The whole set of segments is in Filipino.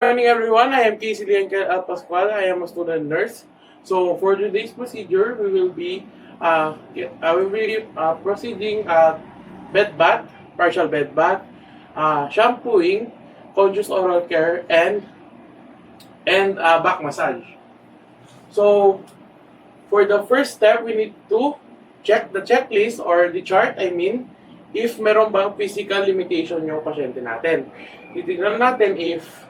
Morning everyone, I am Casey Lianca Pascual. I am a student nurse. So for today's procedure, we will be proceeding bed bath, partial bed bath, shampooing, conscious oral care, and back massage. So for the first step, we need to check the checklist or the chart, if meron bang physical limitation yung pasyente natin. Titignan natin if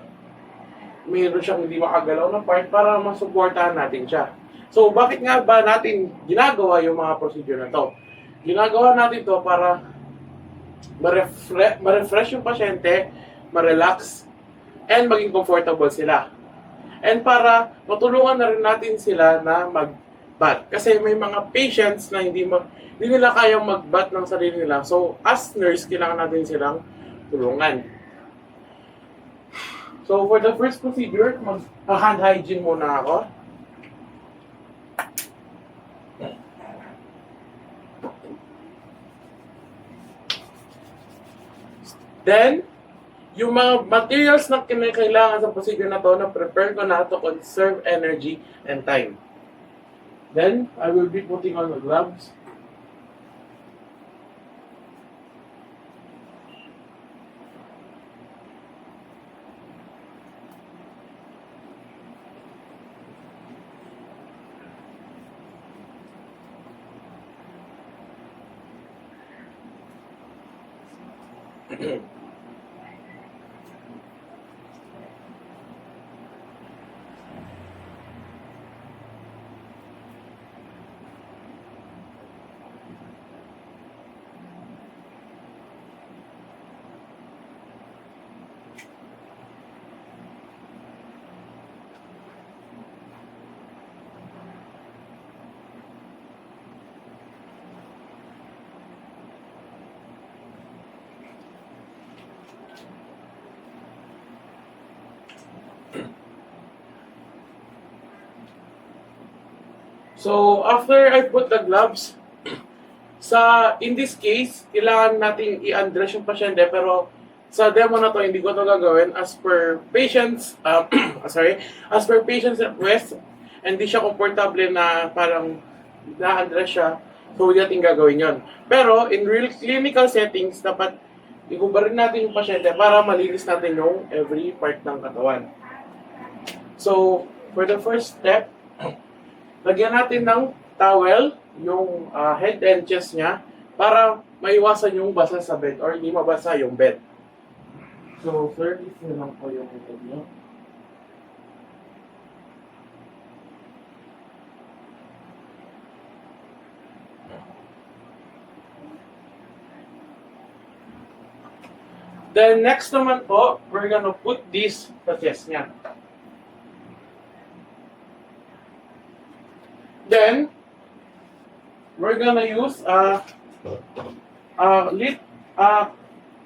mayroon siyang hindi makagalaw na part para masuportahan natin siya. So, bakit nga ba natin ginagawa yung mga procedure na to? Ginagawa natin to para ma-refresh yung pasyente, ma-relax, and maging comfortable sila. And para matulungan na rin natin sila na mag-bath. Kasi may mga patients na hindi nila kayang mag-bath ng sarili nila. So, as nurse, kailangan natin silang tulungan. So, for the first procedure, mag-hand hygiene muna ako. Then, yung mga materials na kinakailangan sa procedure na to, na-prepare ko na to conserve energy and time. Then, I will be putting on the gloves. So, after I put the gloves, in this case, kailangan nating i-undress yung pasyente, pero sa demo na to, hindi ko to gagawin as per patient's, as per patient's request, hindi siya komportable na parang na-undress siya, so hindi natin gagawin yon. Pero, in real clinical settings, dapat igubarin natin yung pasyente para malinis natin yung every part ng katawan. So, for the first step, lagyan natin ng towel yung head and chest niya para maiwasan yung basa sa bed or hindi mabasa yung bed. So, sir, ito lang po yung head niyo. Then, next naman po, we're gonna put this sa chest niya. Then, we're gonna use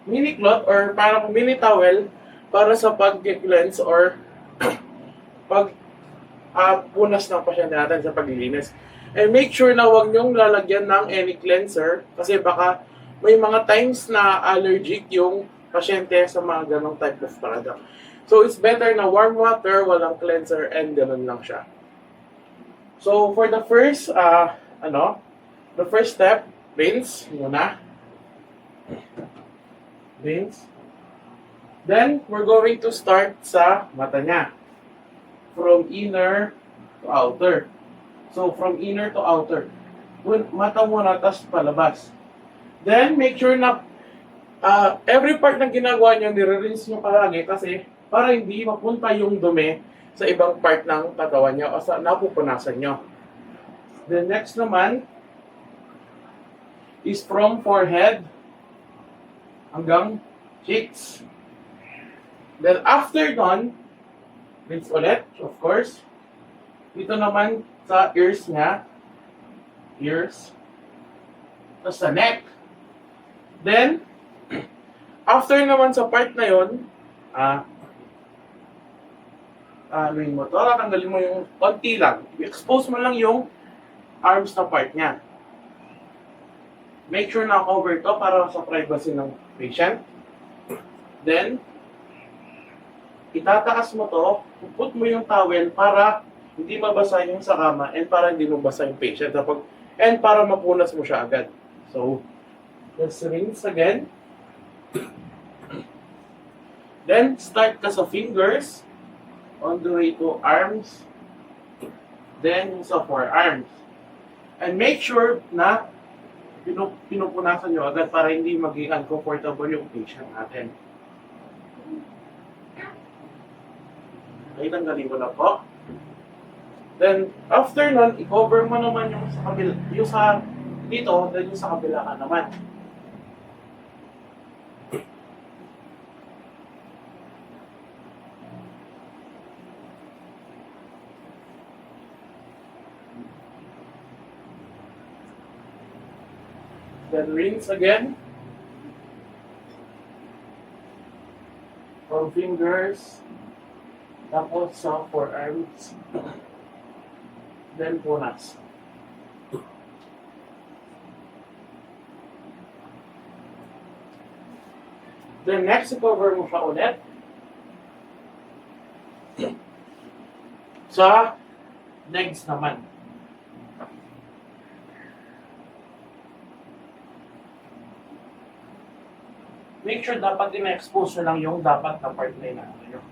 mini cloth or parang mini towel para sa pag-cleanse or punas ng pasyente natin sa paglilinis. And make sure na huwag niyong lalagyan ng any cleanser kasi baka may mga times na allergic yung pasyente sa mga ganong type of product. So, it's better na warm water, walang cleanser, and ganun lang siya. So, for the first, the first step, rinse muna. Rinse. Then, we're going to start sa mata niya. From inner to outer. So, from inner to outer. Mata muna, tas palabas. Then, make sure na every part ng ginagawa niyo, nire-rinse niyo palagi kasi para hindi mapunta yung dumi sa ibang part ng katawan niyo o sa napupunasan niyo. The next naman is from forehead hanggang cheeks. Then after done, rinse ulit, of course. Dito naman sa ears niya. Ears. Tapos sa neck. Then, after naman sa part na yun, aluin mo to, tanggalin mo yung konti lang. I-expose mo lang yung arms na part niya. Make sure na cover to para sa privacy ng patient. Then, itataas mo to, put mo yung towel para hindi mabasa yung sa kama and para hindi mabasa yung patient. And para mapunas mo siya agad. So, let's rinse again. Then, start ka sa fingers on the way to arms. Then, sa forearms. And make sure na pinupunasan nyo agad para hindi maging uncomfortable yung patient natin. Okay, tanggalin ko na po. Then, after nun, i-cover mo naman yung sa kabila, yung sa dito, then yung sa kabila ka naman. Then rinse again. From fingers. Tapos sa forearms. Then punas. Then next, cover mo siya ulit. Sa legs naman. Make sure dapat in-expose nyo lang yung dapat na part na inaano nyo.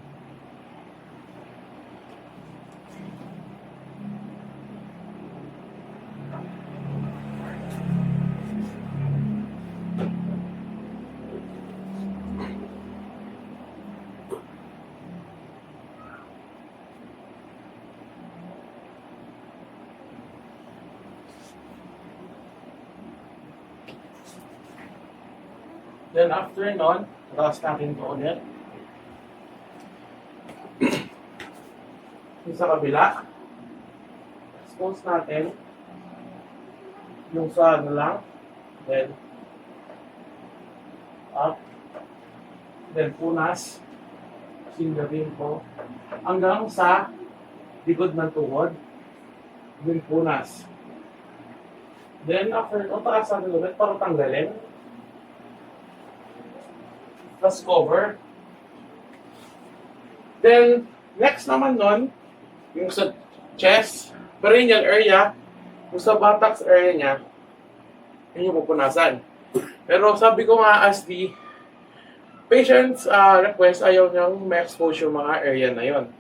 Then after nun, taas natin ito ulit. Yung sa kabila. Expose natin. Yung sa ano lang. Then, up. Then punas. Sindarin ko. Hanggang sa likod ng tuhod. Then punas. Then after, taas natin ulit para tanggalin. Plus cover. Then, next naman nun, yung sa chest, perineal area, yung sa buttocks area niya, yun yung pupunasan. Pero sabi ko nga, as the patient's request, ayaw niyang ma-expose yung mga area na yon.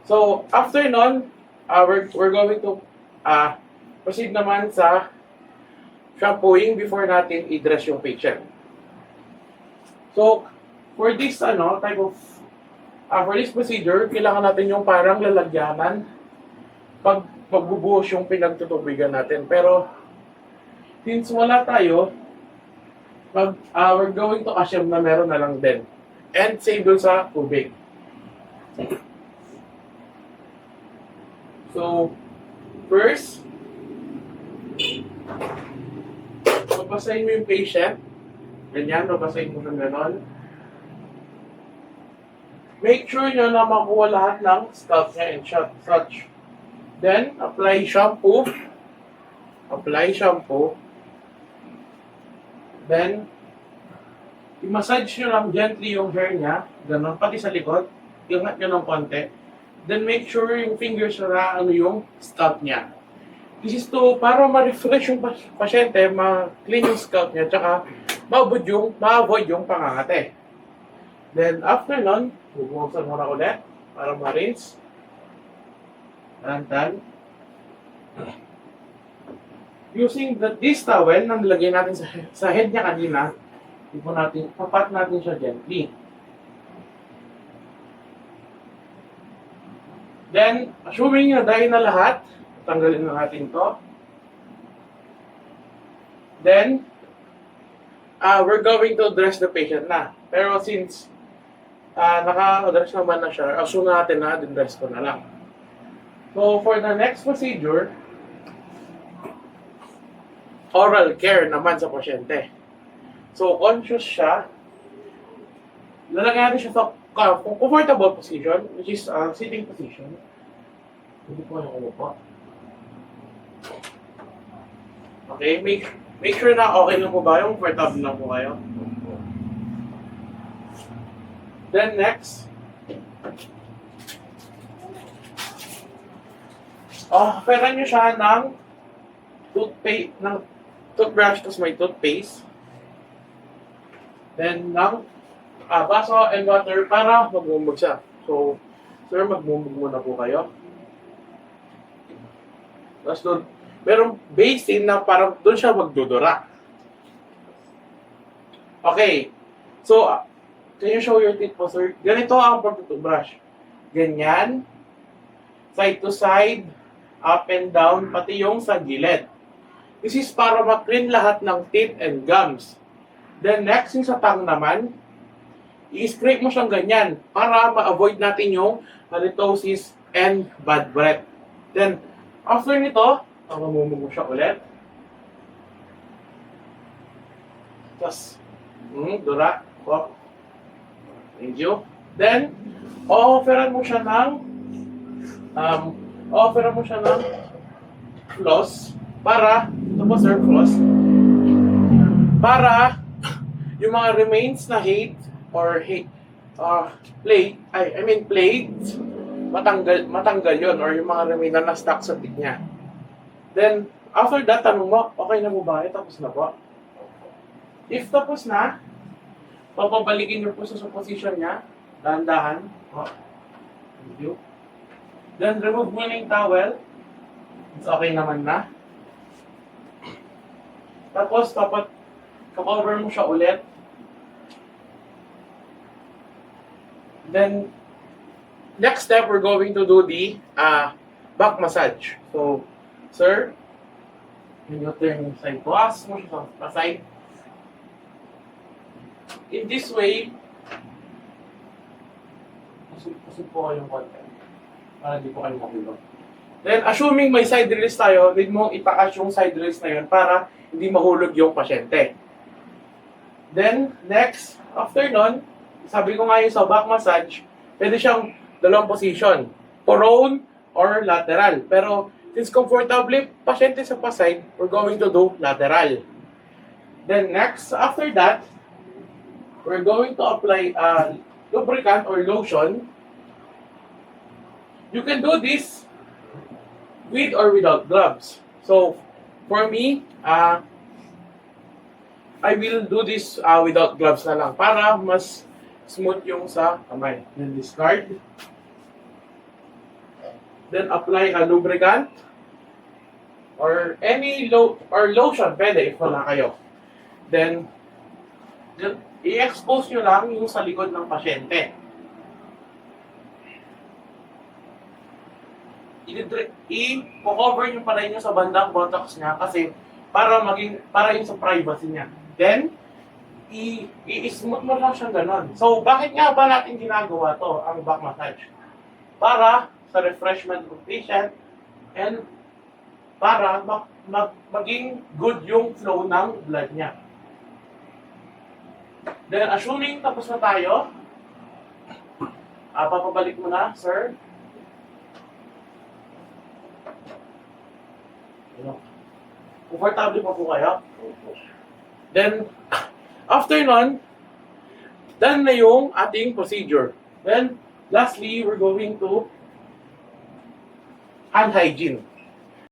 So, after nun, we're going to proceed naman sa shampooing before natin i-dress yung patient. So, for this type of for this procedure, kailangan natin yung parang lalagyanan pag magbubuhos yung pinagtutubigan natin. Pero since wala tayo, we're going to assume na meron na lang din. And save dun sa tubig. So, first, babasahin mo yung patient. Ganyan, babasahin mo ng ganon. Make sure nyo na makuha lahat ng scalp niya and such. Then, apply shampoo. Apply shampoo. Then, i-massage nyo lang gently yung hair niya. Ganon, pati sa likod. Iangat nyo ng konti. Then, make sure yung fingers na yung scalp niya. This is para ma-refresh yung pasyente, ma-clean yung scalp niya, tsaka ma-avoid yung pangangate. Then, after nun, bubuksan mo na ulit para ma-rinse. Tantan. Using this towel na nilagay natin sa head niya kanina, papat natin siya gently. Then, assuming na dahil na lahat, tanggalin na natin to. Then, we're going to dress the patient na. Pero since naka-dress naman na siya, assume natin na din-dress ko na lang. So, for the next procedure, oral care naman sa pasyente. So, conscious siya. Lalagyan natin siya sa comfortable position, which is sitting position. Hindi po yung umupo. Okay, make sure na okay lang po ba yung comfortable lang po kayo. Then next, pera nyo siya ng toothbrush, tapos may toothpaste. Then ng baso and water para magmumug siya. So, sir, magmumug muna po kayo. Tapos doon, merong basin na parang doon siya magdudura. Okay. So, can you show your teeth po, sir? Ganito ang pag-toothbrush. Ganyan. Side to side, up and down, pati yung sa gilid. This is para ma-clean lahat ng teeth and gums. Then next, yung sa tongue naman, i-scrape mo siyang ganyan para ma-avoid natin yung halitosis and bad breath. Then, after nito, mamumug mo siya ulit. Tapos, dura. Oh. Thank you. Then, offeran mo siya ng floss para, ito po sir, floss, para yung mga remains na plates, matanggal yun, or yung mga remains na na-stuck sa teeth niya. Then, after that, tanong mo, okay na mo ba? Tapos na po. If tapos na, papabalikin niyo po sa position niya, dahan-dahan. Oh. Thank you. Then, remove mo na yung towel. It's okay naman na. Tapos, kapover mo siya ulit. Then, next step, we're going to do the back massage. So, sir, can you turn side to us? Mo siya sa side. In this way, pusog po kayong konti para hindi po kayo mahulog. Then, assuming may side release tayo, need mong itaas yung side release na yun para hindi mahulog yung pasyente. Then, next, after nun, sabi ko nga yung sa back massage, pwede siyang dalawang position, prone or lateral. Pero, since comfortably, pasyente sa pa-side, we're going to do lateral. Then, next, after that, we're going to apply lubricant or lotion. You can do this with or without gloves. So, for me, I will do this without gloves na lang para mas smooth yung sa kamay. Then discard. Then apply a lubricant or any lotion, pwede if wala kayo. Then i-expose nyo lang yung sa likod ng pasyente. I-cover nyo pa rin yung sa bandang buttocks niya kasi para yung sa privacy niya. Then, i-smooth mo lang siyang ganon. So, bakit nga ba natin ginagawa to, ang back massage? Para sa refreshment ng patient and para maging good yung flow ng blood niya. Then, assuming tapos na tayo, papabalik mo na, sir. Comfortable pa po kayo? Then, after nun, done na yung ating procedure. Then, lastly, we're going to hand hygiene.